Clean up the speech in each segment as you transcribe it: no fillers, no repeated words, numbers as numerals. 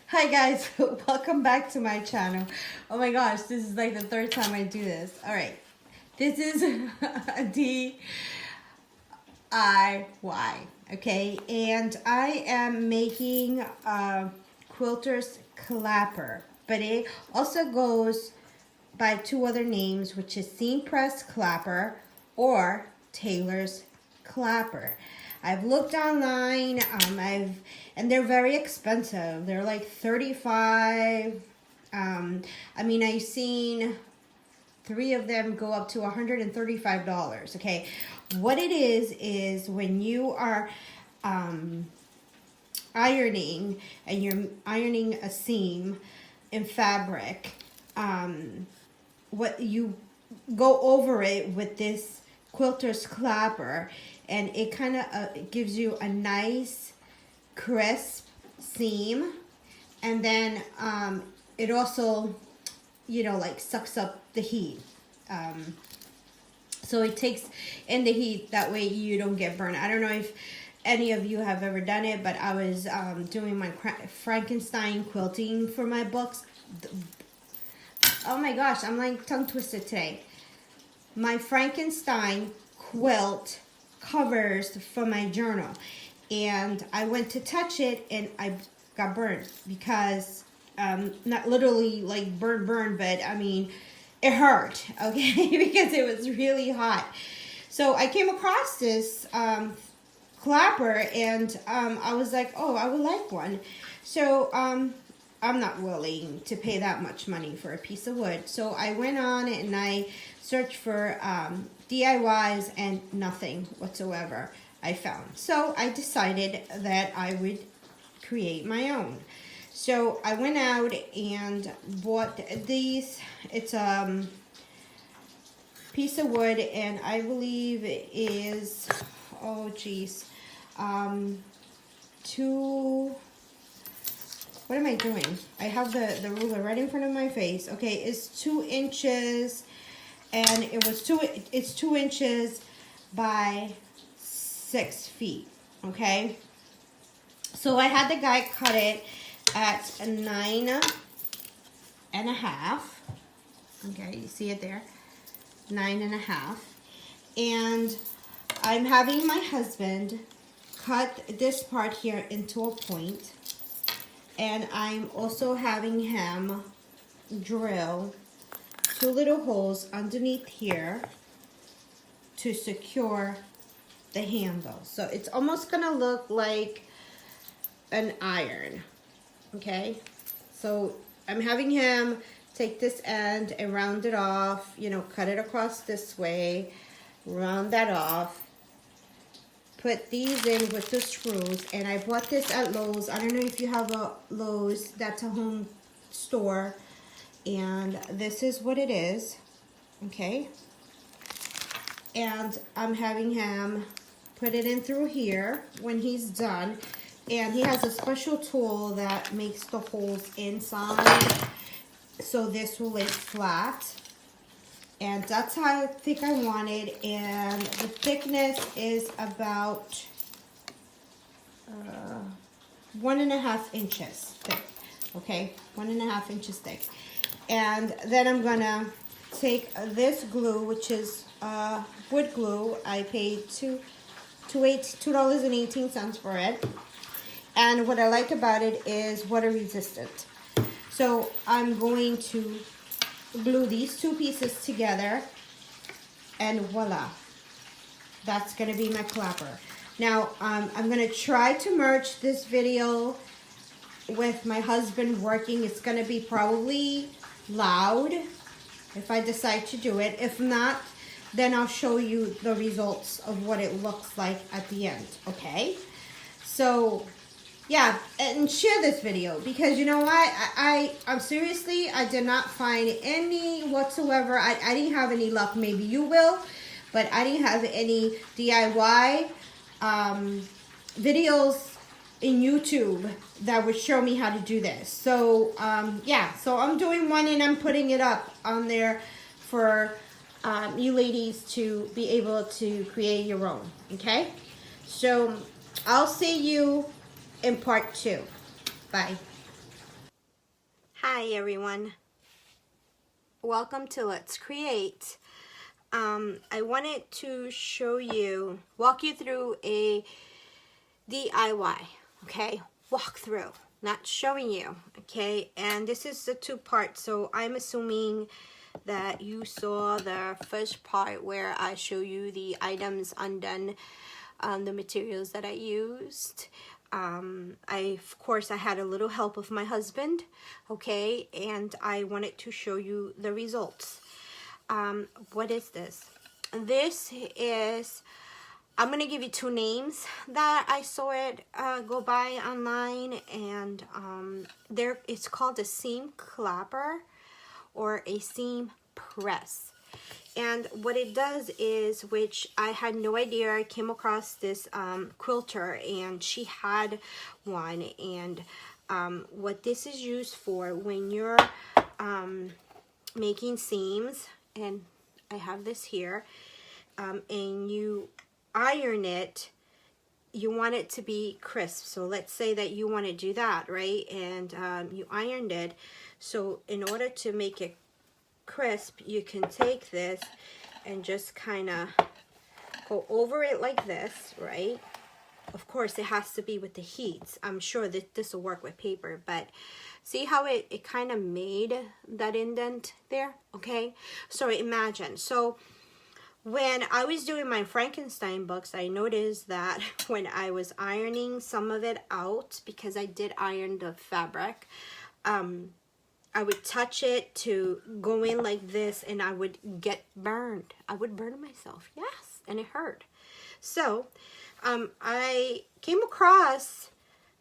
Hi guys, welcome back to my channel. Oh my gosh, this is like the third time I do this. All right, this is DIY, okay? And I am making a quilter's clapper, but it also goes by two other names, which is seam press clapper or tailor's clapper. I've looked online, and they're very expensive. They're like 35. I mean, I've seen 3 of them go up to $135. Okay, what it is when you are ironing and you're ironing a seam in fabric, what you go over it with this quilter's clapper, and it kind of gives you a nice crisp seam, and then it also, you know, like sucks up the heat, so it takes in the heat, that way you don't get burned. I don't know if any of you have ever done it, but I was doing my Frankenstein quilting for my books. Oh my gosh, I'm like tongue twisted today. My Frankenstein quilt covers for my journal, and I went to touch it and I got burned because not literally like burn, but I mean it hurt, okay, because it was really hot. So I came across this clapper, and I was like, oh, I would like one. So I'm not willing to pay that much money for a piece of wood. So I went on and I searched for DIYs, and nothing whatsoever I found. So I decided that I would create my own. So I went out and bought these. It's a piece of wood, and I believe it is, oh geez, what am I doing? I have the ruler right in front of my face. Okay, it's 2 inches, and it's 2 inches by 6 feet. Okay, so I had the guy cut it at 9.5. Okay, you see it there, 9.5, and I'm having my husband cut this part here into a point, and I'm also having him drill 2 little holes underneath here to secure the handle. So it's almost gonna look like an iron, okay? So I'm having him take this end and round it off, you know, cut it across this way, round that off, put these in with the screws. And I bought this at Lowe's. I don't know if you have a Lowe's, that's a home store, and this is what it is, okay? And I'm having him put it in through here when he's done, and he has a special tool that makes the holes inside so this will lay flat. And that's how I think I want it, and the thickness is about 1.5 inches thick. Okay, 1.5 inches thick. And then I'm gonna take this glue, which is wood glue. I paid $2.18 for it, and what I like about it is water resistant. So I'm going to glue these 2 pieces together, and voila, that's gonna be my clapper. Now I'm gonna try to merge this video with my husband working. It's gonna be probably loud if I decide to do it. If not, then I'll show you the results of what it looks like at the end, okay? So yeah, and share this video, because you know what, I'm seriously, I did not find any whatsoever. I didn't have any luck. Maybe you will, but I didn't have any DIY videos in YouTube that would show me how to do this. So yeah, so I'm doing one, and I'm putting it up on there for you ladies to be able to create your own, okay? So I'll see you in part 2. Bye. Hi everyone, welcome to Let's Create. I wanted to walk you through a DIY, okay, walkthrough, not showing you, okay, and this is the two parts, so I'm assuming that you saw the first part where I show you the items undone, the materials that I used. Of course, I had a little help of my husband, okay, and I wanted to show you the results. What is this? This is, I'm going to give you two names that I saw it go by online, and it's called a seam clapper or a seam press. And what it does is, which I had no idea, I came across this quilter and she had one, and what this is used for when you're making seams, and I have this here, and you iron it, you want it to be crisp. So let's say that you want to do that, right? And you ironed it. So in order to make it crisp, you can take this and just kind of go over it like this, right? Of course, it has to be with the heat. I'm sure that this will work with paper, but see how it kind of made that indent there, okay? So imagine, so when I was doing my Frankenstein books, I noticed that when I was ironing some of it out, because I did iron the fabric, I would touch it to go in like this and I would get burned. I would burn myself, yes, and it hurt. So I came across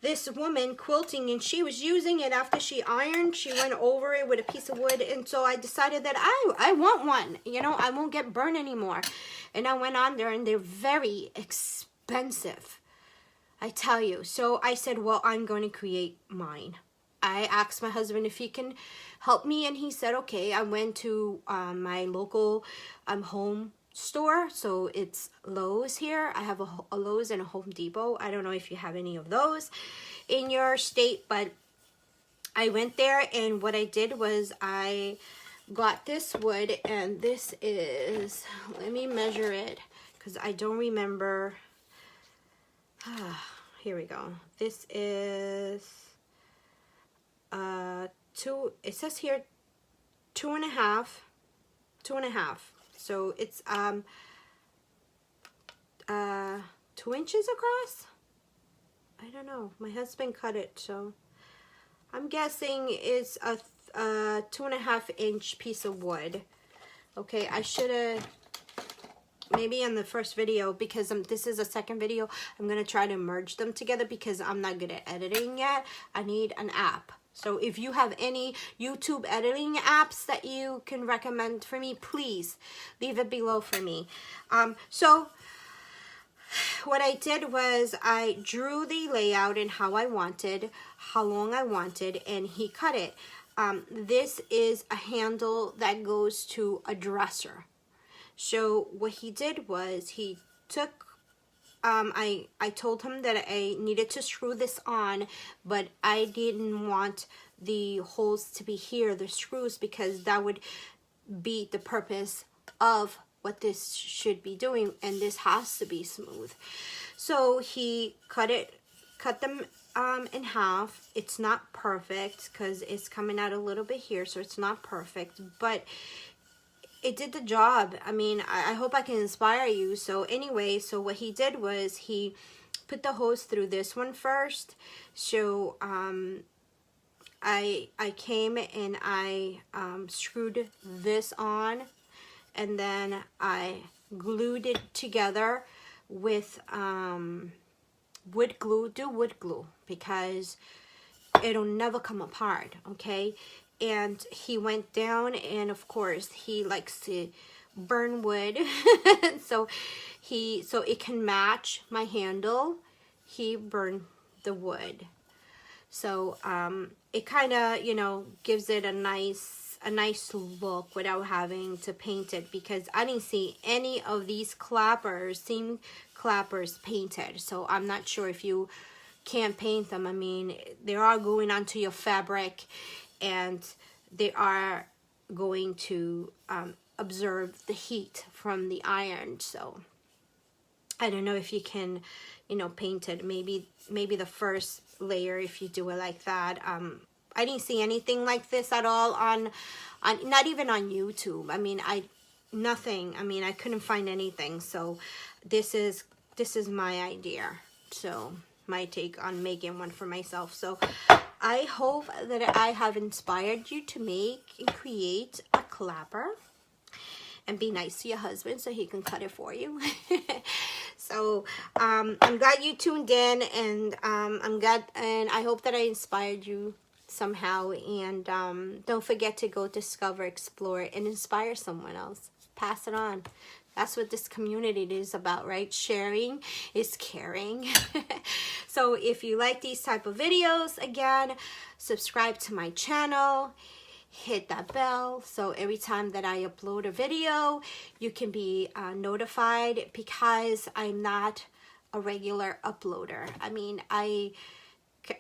this woman quilting, and she was using it after she ironed. She went over it with a piece of wood, and so I decided that I want one. You know, I won't get burned anymore. And I went on there, and they're very expensive, I tell you. So I said, well, I'm going to create mine. I asked my husband if he can help me, and he said, okay. I went to my local home store. So it's Lowe's here. I have a Lowe's and a Home Depot. I don't know if you have any of those in your state, but I went there, and what I did was I got this wood, and this is, let me measure it because I don't remember. Here we go. This is it says here 2.5. So it's 2 inches across. I don't know. My husband cut it, so I'm guessing it's a 2.5 inch piece of wood. Okay, I should have maybe in the first video, because this is a second video, I'm gonna try to merge them together because I'm not good at editing yet. I need an app. So if you have any YouTube editing apps that you can recommend for me, please leave it below for me. So what I did was I drew the layout and how I wanted, how long I wanted, and he cut it. This is a handle that goes to a dresser. So what he did was he took, I told him that I needed to screw this on, but I didn't want the holes to be here, the screws, because that would be the purpose of what this should be doing, and this has to be smooth. So he cut them in half. It's not perfect because it's coming out a little bit here, so it's not perfect, but it did the job. I mean, I hope I can inspire you. So anyway, so what he did was he put the hose through this one first. So I came and I screwed this on, and then I glued it together with wood glue. Do wood glue because it'll never come apart, okay? And he went down, and of course he likes to burn wood so it can match my handle. He burned the wood, so it kind of, you know, gives it a nice look without having to paint it, because I didn't see any of these clappers, seam clappers, painted. So I'm not sure if you can't paint them. I mean, they are going onto your fabric, and they are going to absorb the heat from the iron. So I don't know if you can, you know, paint it. Maybe the first layer, if you do it like that. I didn't see anything like this at all on not even on YouTube. I mean, nothing. I mean, I couldn't find anything. So this is my idea. So my take on making one for myself. So I hope that I have inspired you to make and create a clapper. And be nice to your husband so he can cut it for you. So I'm glad you tuned in, and I'm glad, and I hope that I inspired you somehow. And don't forget to go discover, explore, and inspire someone else. Pass it on. That's what this community is about, right? Sharing is caring. So if you like these type of videos, again, subscribe to my channel. Hit that bell so every time that I upload a video, you can be notified, because I'm not a regular uploader. I mean, I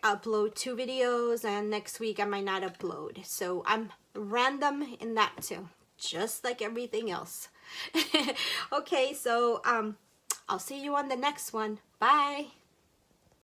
upload 2 videos and next week I might not upload. So I'm random in that too, just like everything else. Okay, so I'll see you on the next one. Bye.